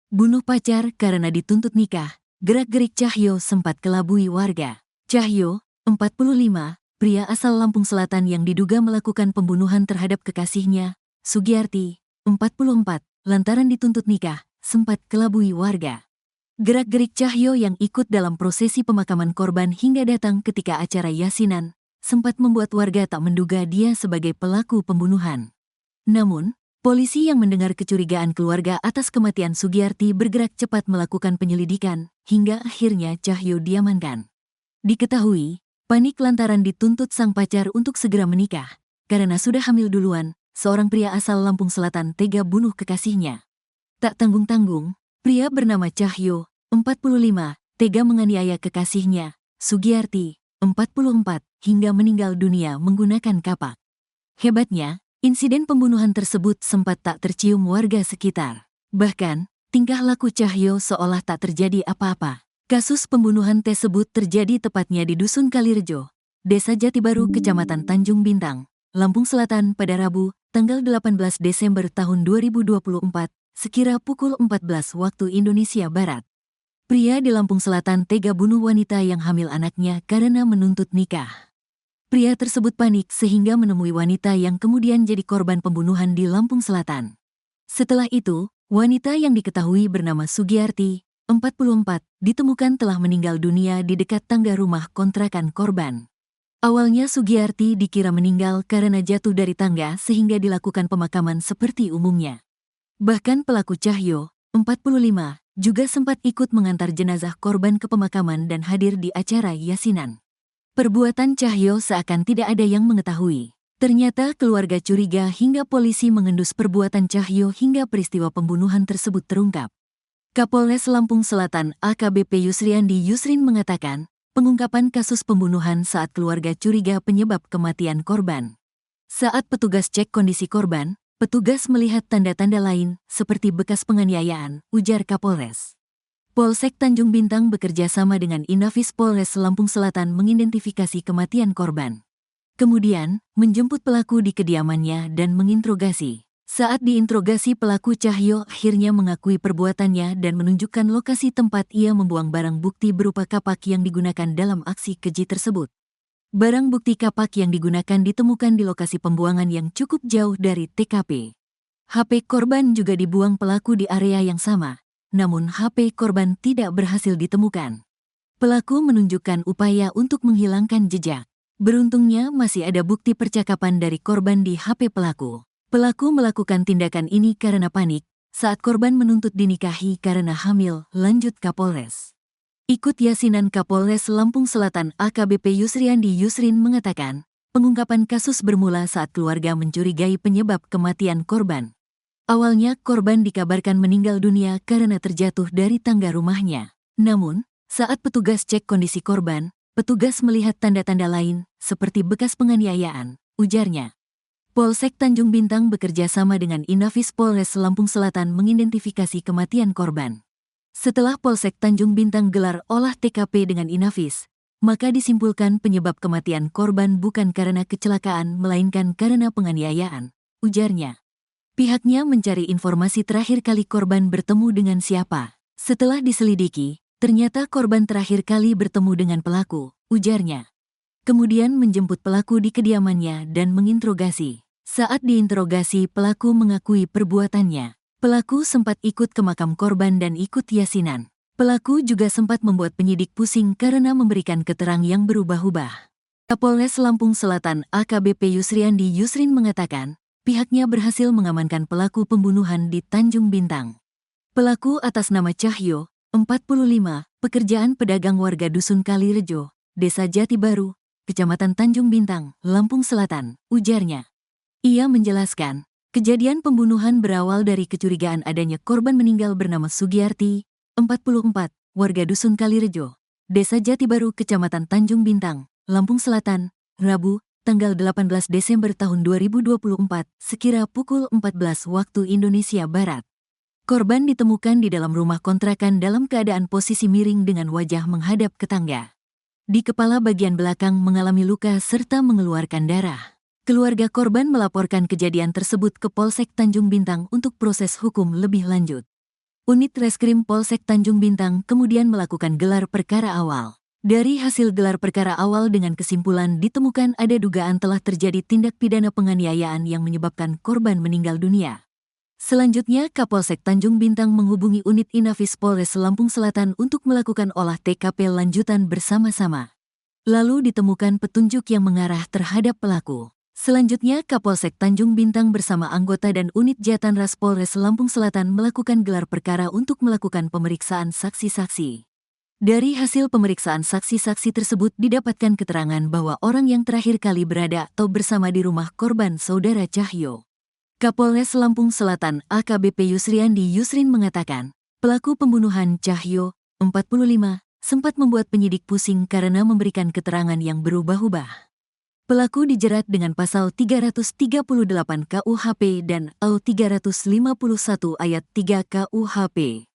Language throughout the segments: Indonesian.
Bunuh pacar karena dituntut nikah, gerak-gerik Cahyo sempat kelabui warga. Cahyo, 45, pria asal Lampung Selatan yang diduga melakukan pembunuhan terhadap kekasihnya, Sugiyarti, 44, lantaran dituntut nikah, sempat kelabui warga. Gerak-gerik Cahyo yang ikut dalam prosesi pemakaman korban hingga datang ketika acara yasinan, sempat membuat warga tak menduga dia sebagai pelaku pembunuhan. Namun, polisi yang mendengar kecurigaan keluarga atas kematian Sugiyarti bergerak cepat melakukan penyelidikan, hingga akhirnya Cahyo diamankan. Diketahui, panik lantaran dituntut sang pacar untuk segera menikah. Karena sudah hamil duluan, seorang pria asal Lampung Selatan tega bunuh kekasihnya. Tak tanggung-tanggung, pria bernama Cahyo, 45, tega menganiaya kekasihnya, Sugiyarti, 44, hingga meninggal dunia menggunakan kapak. Hebatnya, insiden pembunuhan tersebut sempat tak tercium warga sekitar. Bahkan, tingkah laku Cahyo seolah tak terjadi apa-apa. Kasus pembunuhan tersebut terjadi tepatnya di Dusun Kalirejo, Desa Jatibaru, Kecamatan Tanjung Bintang, Lampung Selatan pada Rabu, tanggal 18 Desember tahun 2024, sekira pukul 14 waktu Indonesia Barat. Pria di Lampung Selatan tega bunuh wanita yang hamil anaknya karena menuntut nikah. Pria tersebut panik sehingga menemui wanita yang kemudian jadi korban pembunuhan di Lampung Selatan. Setelah itu, wanita yang diketahui bernama Sugiyarti, 44, ditemukan telah meninggal dunia di dekat tangga rumah kontrakan korban. Awalnya Sugiyarti dikira meninggal karena jatuh dari tangga sehingga dilakukan pemakaman seperti umumnya. Bahkan pelaku Cahyo, 45, juga sempat ikut mengantar jenazah korban ke pemakaman dan hadir di acara yasinan. Perbuatan Cahyo seakan tidak ada yang mengetahui. Ternyata keluarga curiga hingga polisi mengendus perbuatan Cahyo hingga peristiwa pembunuhan tersebut terungkap. Kapolres Lampung Selatan AKBP Yusriandi Yusrin mengatakan, pengungkapan kasus pembunuhan saat keluarga curiga penyebab kematian korban. Saat petugas cek kondisi korban, petugas melihat tanda-tanda lain seperti bekas penganiayaan, ujar Kapolres. Polsek Tanjung Bintang bekerja sama dengan Inafis Polres Lampung Selatan mengidentifikasi kematian korban. Kemudian, menjemput pelaku di kediamannya dan menginterogasi. Saat diinterogasi pelaku Cahyo akhirnya mengakui perbuatannya dan menunjukkan lokasi tempat ia membuang barang bukti berupa kapak yang digunakan dalam aksi keji tersebut. Barang bukti kapak yang digunakan ditemukan di lokasi pembuangan yang cukup jauh dari TKP. HP korban juga dibuang pelaku di area yang sama. Namun HP korban tidak berhasil ditemukan. Pelaku menunjukkan upaya untuk menghilangkan jejak. Beruntungnya masih ada bukti percakapan dari korban di HP pelaku. Pelaku melakukan tindakan ini karena panik saat korban menuntut dinikahi karena hamil, lanjut Kapolres. Ikut yasinan Kapolres Lampung Selatan AKBP Yusriandi Yusrin mengatakan, pengungkapan kasus bermula saat keluarga mencurigai penyebab kematian korban. Awalnya korban dikabarkan meninggal dunia karena terjatuh dari tangga rumahnya. Namun, saat petugas cek kondisi korban, petugas melihat tanda-tanda lain, seperti bekas penganiayaan, ujarnya. Polsek Tanjung Bintang bekerja sama dengan Inafis Polres Lampung Selatan mengidentifikasi kematian korban. Setelah Polsek Tanjung Bintang gelar olah TKP dengan Inafis, maka disimpulkan penyebab kematian korban bukan karena kecelakaan melainkan karena penganiayaan, ujarnya. Pihaknya mencari informasi terakhir kali korban bertemu dengan siapa. Setelah diselidiki, ternyata korban terakhir kali bertemu dengan pelaku, ujarnya. Kemudian menjemput pelaku di kediamannya dan menginterogasi. Saat diinterogasi, pelaku mengakui perbuatannya. Pelaku sempat ikut ke makam korban dan ikut yasinan. Pelaku juga sempat membuat penyidik pusing karena memberikan keterangan yang berubah-ubah. Kapolres Lampung Selatan AKBP Yusriandi Yusrin mengatakan, pihaknya berhasil mengamankan pelaku pembunuhan di Tanjung Bintang. Pelaku atas nama Cahyo, 45, pekerjaan pedagang warga Dusun Kalirejo, Desa Jatibaru, Kecamatan Tanjung Bintang, Lampung Selatan, ujarnya. Ia menjelaskan, kejadian pembunuhan berawal dari kecurigaan adanya korban meninggal bernama Sugiyarti, 44, warga Dusun Kalirejo, Desa Jatibaru, Kecamatan Tanjung Bintang, Lampung Selatan, Rabu, tanggal 18 Desember tahun 2024, sekira pukul 14 waktu Indonesia Barat. Korban ditemukan di dalam rumah kontrakan dalam keadaan posisi miring dengan wajah menghadap ke tangga. Di kepala bagian belakang mengalami luka serta mengeluarkan darah. Keluarga korban melaporkan kejadian tersebut ke Polsek Tanjung Bintang untuk proses hukum lebih lanjut. Unit Reskrim Polsek Tanjung Bintang kemudian melakukan gelar perkara awal. Dari hasil gelar perkara awal dengan kesimpulan ditemukan ada dugaan telah terjadi tindak pidana penganiayaan yang menyebabkan korban meninggal dunia. Selanjutnya, Kapolsek Tanjung Bintang menghubungi unit Inafis Polres Lampung Selatan untuk melakukan olah TKP lanjutan bersama-sama. Lalu ditemukan petunjuk yang mengarah terhadap pelaku. Selanjutnya, Kapolsek Tanjung Bintang bersama anggota dan unit Jatanras Polres Lampung Selatan melakukan gelar perkara untuk melakukan pemeriksaan saksi-saksi. Dari hasil pemeriksaan saksi-saksi tersebut didapatkan keterangan bahwa orang yang terakhir kali berada atau bersama di rumah korban Saudara Cahyo. Kapolres Lampung Selatan AKBP Yusriandi Yusrin mengatakan, pelaku pembunuhan Cahyo, 45, sempat membuat penyidik pusing karena memberikan keterangan yang berubah-ubah. Pelaku dijerat dengan pasal 338 KUHP dan AU 351 ayat 3 KUHP.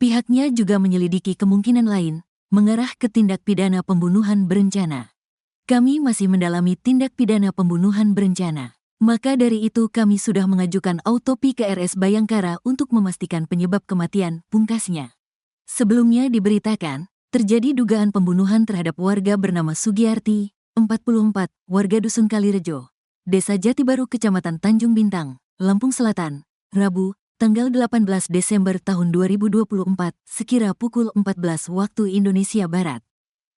Pihaknya juga menyelidiki kemungkinan lain, mengarah ke tindak pidana pembunuhan berencana. Kami masih mendalami tindak pidana pembunuhan berencana. Maka dari itu kami sudah mengajukan autopsi ke RS Bayangkara untuk memastikan penyebab kematian, pungkasnya. Sebelumnya diberitakan, terjadi dugaan pembunuhan terhadap warga bernama Sugiyarti, 44, warga Dusun Kalirejo, Desa Jatibaru Kecamatan Tanjung Bintang, Lampung Selatan, Rabu, tanggal 18 Desember tahun 2024, sekira pukul 14 waktu Indonesia Barat.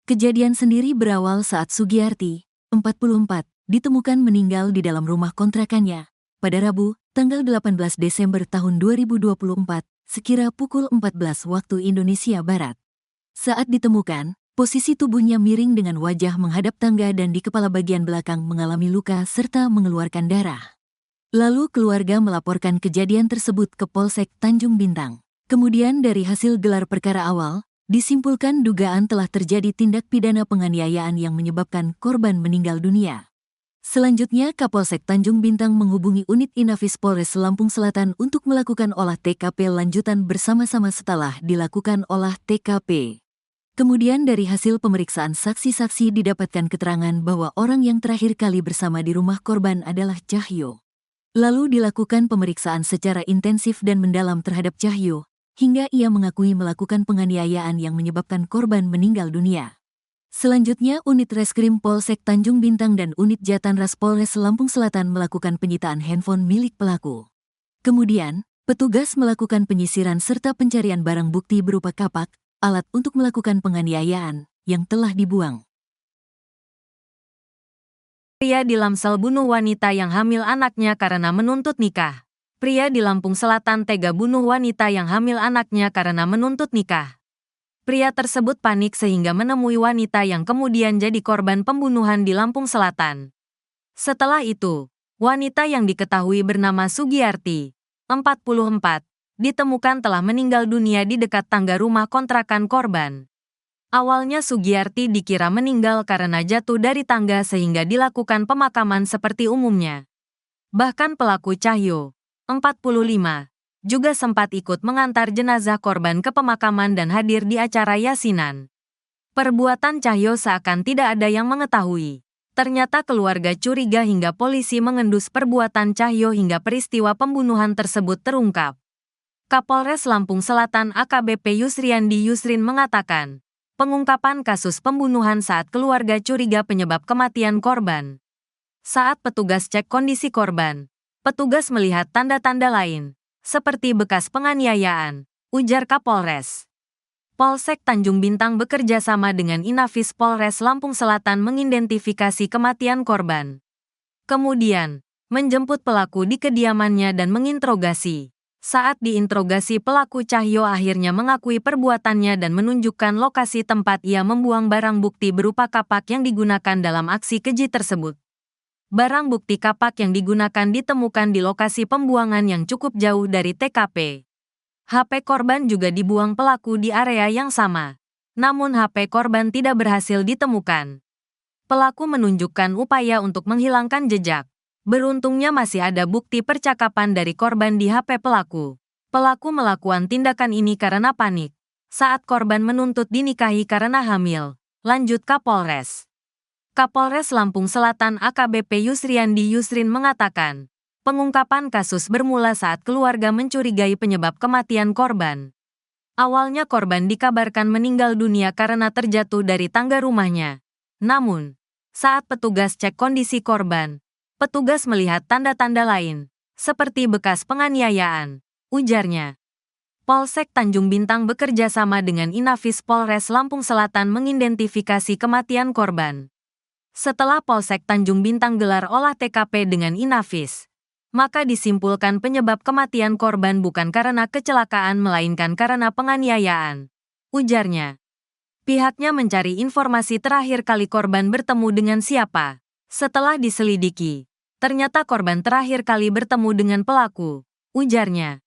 Kejadian sendiri berawal saat Sugiyarti, 44, ditemukan meninggal di dalam rumah kontrakannya pada Rabu, tanggal 18 Desember tahun 2024, sekira pukul 14 waktu Indonesia Barat. Saat ditemukan, posisi tubuhnya miring dengan wajah menghadap tangga dan di kepala bagian belakang mengalami luka serta mengeluarkan darah. Lalu keluarga melaporkan kejadian tersebut ke Polsek Tanjung Bintang. Kemudian dari hasil gelar perkara awal, disimpulkan dugaan telah terjadi tindak pidana penganiayaan yang menyebabkan korban meninggal dunia. Selanjutnya, Kapolsek Tanjung Bintang menghubungi unit Inafis Polres Lampung Selatan untuk melakukan olah TKP lanjutan bersama-sama setelah dilakukan olah TKP. Kemudian dari hasil pemeriksaan saksi-saksi didapatkan keterangan bahwa orang yang terakhir kali bersama di rumah korban adalah Cahyo. Lalu dilakukan pemeriksaan secara intensif dan mendalam terhadap Cahyo, hingga ia mengakui melakukan penganiayaan yang menyebabkan korban meninggal dunia. Selanjutnya, unit Reskrim Polsek Tanjung Bintang dan unit Jatanras Polres Lampung Selatan melakukan penyitaan handphone milik pelaku. Kemudian, petugas melakukan penyisiran serta pencarian barang bukti berupa kapak, alat untuk melakukan penganiayaan yang telah dibuang. Pria di Lamsel bunuh wanita yang hamil anaknya karena menuntut nikah. Pria di Lampung Selatan tega bunuh wanita yang hamil anaknya karena menuntut nikah. Pria tersebut panik sehingga menemui wanita yang kemudian jadi korban pembunuhan di Lampung Selatan. Setelah itu, wanita yang diketahui bernama Sugiyarti, 44, ditemukan telah meninggal dunia di dekat tangga rumah kontrakan korban. Awalnya Sugiyarti dikira meninggal karena jatuh dari tangga sehingga dilakukan pemakaman seperti umumnya. Bahkan pelaku Cahyo, 45, juga sempat ikut mengantar jenazah korban ke pemakaman dan hadir di acara yasinan. Perbuatan Cahyo seakan tidak ada yang mengetahui. Ternyata keluarga curiga hingga polisi mengendus perbuatan Cahyo hingga peristiwa pembunuhan tersebut terungkap. Kapolres Lampung Selatan AKBP Yusriandi Yusrin mengatakan, pengungkapan kasus pembunuhan saat keluarga curiga penyebab kematian korban. Saat petugas cek kondisi korban, petugas melihat tanda-tanda lain, seperti bekas penganiayaan, ujar Kapolres. Polsek Tanjung Bintang bekerja sama dengan Inafis Polres Lampung Selatan mengidentifikasi kematian korban. Kemudian, menjemput pelaku di kediamannya dan menginterogasi. Saat diinterogasi pelaku Cahyo akhirnya mengakui perbuatannya dan menunjukkan lokasi tempat ia membuang barang bukti berupa kapak yang digunakan dalam aksi keji tersebut. Barang bukti kapak yang digunakan ditemukan di lokasi pembuangan yang cukup jauh dari TKP. HP korban juga dibuang pelaku di area yang sama. Namun HP korban tidak berhasil ditemukan. Pelaku menunjukkan upaya untuk menghilangkan jejak. Beruntungnya masih ada bukti percakapan dari korban di HP pelaku. Pelaku melakukan tindakan ini karena panik. Saat korban menuntut dinikahi karena hamil. Lanjut Kapolres. Kapolres Lampung Selatan AKBP Yusriandi Yusrin mengatakan, pengungkapan kasus bermula saat keluarga mencurigai penyebab kematian korban. Awalnya korban dikabarkan meninggal dunia karena terjatuh dari tangga rumahnya. Namun, saat petugas cek kondisi korban, petugas melihat tanda-tanda lain, seperti bekas penganiayaan, ujarnya. Polsek Tanjung Bintang bekerja sama dengan Inafis Polres Lampung Selatan mengidentifikasi kematian korban. Setelah Polsek Tanjung Bintang gelar olah TKP dengan Inafis, maka disimpulkan penyebab kematian korban bukan karena kecelakaan melainkan karena penganiayaan, ujarnya. Pihaknya mencari informasi terakhir kali korban bertemu dengan siapa. Setelah diselidiki, ternyata korban terakhir kali bertemu dengan pelaku, ujarnya.